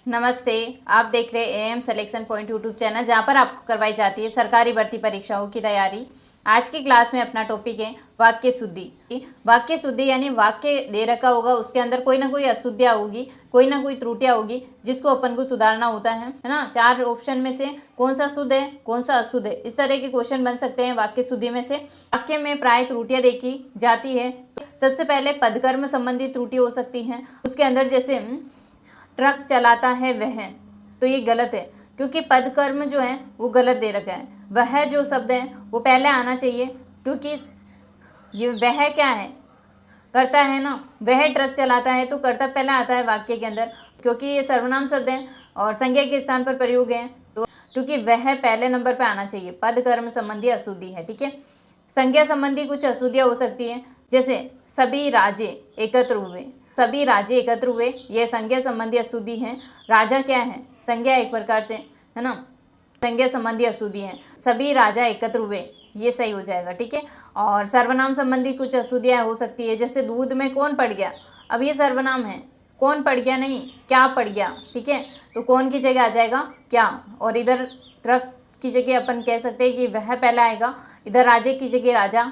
नमस्ते। आप देख रहे am selection point YouTube channel, जहां पर आपको करवाई जाती है सरकारी भर्ती परीक्षाओं की तैयारी। आज की क्लास में अपना टॉपिक है वाक्य शुद्धि। वाक्य शुद्धि यानी वाक्य दे रखा होगा, उसके अंदर कोई ना कोई अशुद्धियाँ होगी, कोई ना कोई त्रुटियाँ होगी, जिसको अपन को सुधारना होता है ना। 4 ऑप्शन में से कौन सा शुद्ध है, कौन सा अशुद्ध है, इस तरह के क्वेश्चन बन सकते हैं वाक्य शुद्धि में से। वाक्य में प्राय त्रुटियाँ देखी जाती है। सबसे पहले पदकर्म संबंधी त्रुटि हो सकती है। उसके अंदर जैसे ट्रक चलाता है वह, तो ये गलत है क्योंकि पदकर्म जो है वो गलत दे रखा है। वह जो शब्द है वो पहले आना चाहिए, क्योंकि ये वह क्या है, करता है ना। वह ट्रक चलाता है तो कर्ता पहले आता है वाक्य के अंदर, क्योंकि ये सर्वनाम शब्द है और संज्ञा के स्थान पर प्रयोग है, तो क्योंकि वह पहले नंबर पर आना चाहिए। पदकर्म संबंधी अशुद्धि है, ठीक है। संज्ञा संबंधी कुछ अशुद्धियाँ हो सकती है, जैसे सभी राजे एकत्र हुए। सभी राजे एकत्र हुए, ये संज्ञा संबंधी अशुद्धि है। राजा क्या है, संज्ञा एक प्रकार से, है ना, संज्ञा संबंधी अशुद्धि है। सभी राजा एकत्र हुए, ये सही हो जाएगा, ठीक है। और सर्वनाम संबंधी कुछ अशुद्धियाँ हो सकती है, जैसे दूध में कौन पड़ गया। अब ये सर्वनाम है, कौन पड़ गया नहीं, क्या पड़ गया, ठीक है। तो कौन की जगह आ जाएगा क्या, और इधर ट्रक की जगह अपन कह सकते हैं कि वह पहला आएगा, इधर राजे की जगह राजा।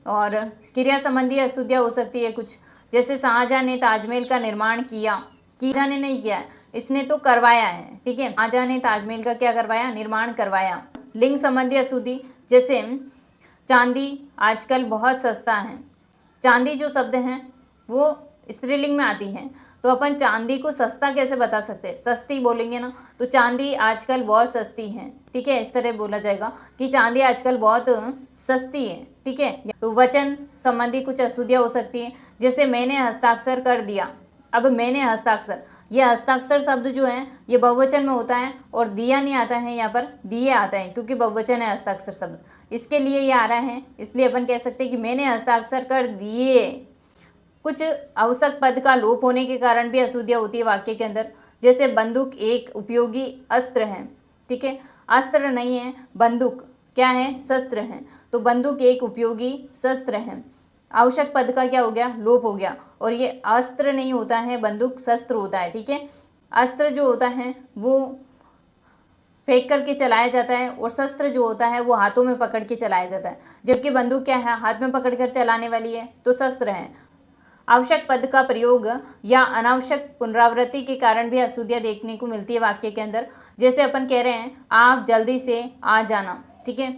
और क्रिया संबंधी अशुद्धियाँ हो सकती है कुछ, जैसे शाहजहां ने ताजमहल का निर्माण किया। शाहजहां ने नहीं किया, इसने तो करवाया है, ठीक है। शाहजहां ने ताजमहल का क्या करवाया, निर्माण करवाया। लिंग संबंधी अशुद्धि, जैसे चांदी आजकल बहुत सस्ता है। चांदी जो शब्द है वो स्त्रीलिंग में आती है, तो अपन चांदी को सस्ता कैसे बता सकते हैं, सस्ती बोलेंगे ना। तो चांदी आजकल बहुत सस्ती है, ठीक है, इस तरह बोला जाएगा कि चांदी आजकल बहुत सस्ती है, ठीक है। तो वचन संबंधी कुछ अशुद्धियाँ हो सकती है, जैसे मैंने हस्ताक्षर कर दिया। अब मैंने हस्ताक्षर, ये हस्ताक्षर शब्द जो है ये बहुवचन में होता है, और दिया नहीं आता है, यहाँ पर दिए आता है, क्योंकि बहुवचन है हस्ताक्षर शब्द, इसके लिए ये आ रहा है। इसलिए अपन कह सकते हैं कि मैंने हस्ताक्षर कर दिए। कुछ आवश्यक पद का लोप होने के कारण भी अशुद्धियाँ होती है वाक्य के अंदर, जैसे बंदूक एक उपयोगी अस्त्र है, ठीक है। अस्त्र नहीं है, बंदूक क्या है, शस्त्र है, तो बंदूक एक उपयोगी शस्त्र है। आवश्यक पद का क्या हो गया, लोप हो गया, और ये अस्त्र नहीं होता है, बंदूक शस्त्र होता है, ठीक है। अस्त्र जो होता है वो फेंक करके चलाया जाता है, और शस्त्र जो होता है वो हाथों में पकड़ के चलाया जाता है, जबकि बंदूक क्या है, हाथ में पकड़ कर चलाने वाली है, तो शस्त्र है। आवश्यक पद का प्रयोग या अनावश्यक पुनरावृत्ति के कारण भी अशुद्धियाँ देखने को मिलती है वाक्य के अंदर। जैसे अपन कह रहे हैं आप जल्दी से आ जाना, ठीक है,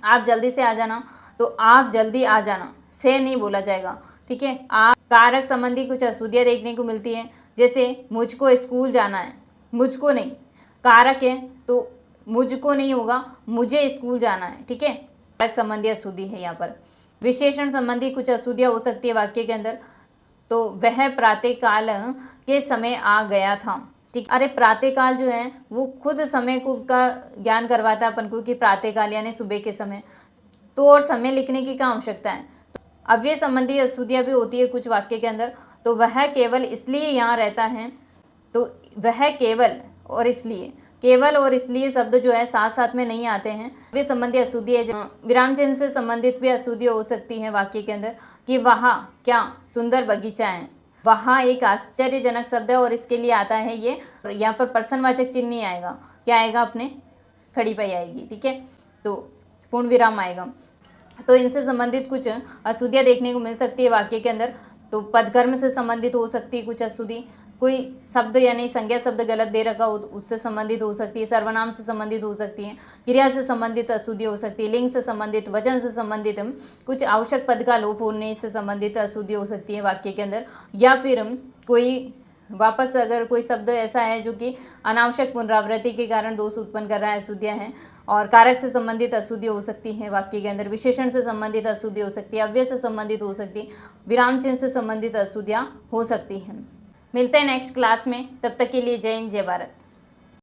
आप जल्दी से आ जाना, तो आप जल्दी आ जाना से नहीं बोला जाएगा, ठीक है। आप कारक संबंधी कुछ अशुद्धियाँ देखने को मिलती है, जैसे मुझको स्कूल जाना है, मुझको नहीं, कारक है तो मुझको नहीं होगा, मुझे स्कूल जाना है, ठीक है। कारक संबंधी अशुद्धि है यहाँ पर। विशेषण संबंधी कुछ अशुद्धियाँ हो सकती है वाक्य के अंदर, तो वह प्रातःकाल के समय आ गया था, ठीक। अरे प्रातःकाल जो है वो खुद समय को का ज्ञान करवाता है अपन को कि प्रातःकाल यानी सुबह के समय, तो और समय लिखने की क्या आवश्यकता है। तो अव्यय संबंधी अशुद्धियाँ भी होती है कुछ वाक्य के अंदर, तो वह केवल इसलिए यहाँ रहता है, तो वह केवल और इसलिए, केवल और इसलिए शब्द जो है साथ साथ में नहीं आते हैं। वे संबंधी अशुद्धि है। विराम चिन्ह से संबंधित भी अशुद्धि हो सकती है वाक्य के अंदर, कि वहाँ क्या सुंदर बगीचा है। वहाँ एक आश्चर्यजनक शब्द है, और इसके लिए आता है ये, यहाँ पर प्रश्नवाचक चिन्ह नहीं आएगा, क्या आएगा, अपने खड़ी पाई आएगी, ठीक है, तो पूर्ण विराम आएगा। तो इनसे संबंधित कुछ अशुद्धियाँ देखने को मिल सकती है वाक्य के अंदर। तो पदकर्म से संबंधित हो सकती है कुछ अशुद्धि, कोई शब्द यानी संज्ञा शब्द गलत दे रखा हो उससे संबंधित हो सकती है, सर्वनाम से संबंधित हो सकती है, क्रिया से संबंधित अशुद्धि हो सकती है, लिंग से संबंधित, वचन से संबंधित, कुछ आवश्यक पद का लोप होने से संबंधित अशुद्धि हो सकती है वाक्य के अंदर, या फिर कोई वापस अगर कोई शब्द ऐसा है जो कि अनावश्यक पुनरावृत्ति के कारण दोष उत्पन्न कर रहा है, अशुद्धियाँ हैं। और कारक से संबंधित अशुद्धि हो सकती है वाक्य के अंदर, विशेषण से संबंधित अशुद्धि हो सकती है, अव्यय से संबंधित हो सकती है, विराम चिन्ह से संबंधित अशुद्धियाँ हो सकती हैं। मिलते हैं नेक्स्ट क्लास में, तब तक के लिए जय हिंद, जय भारत।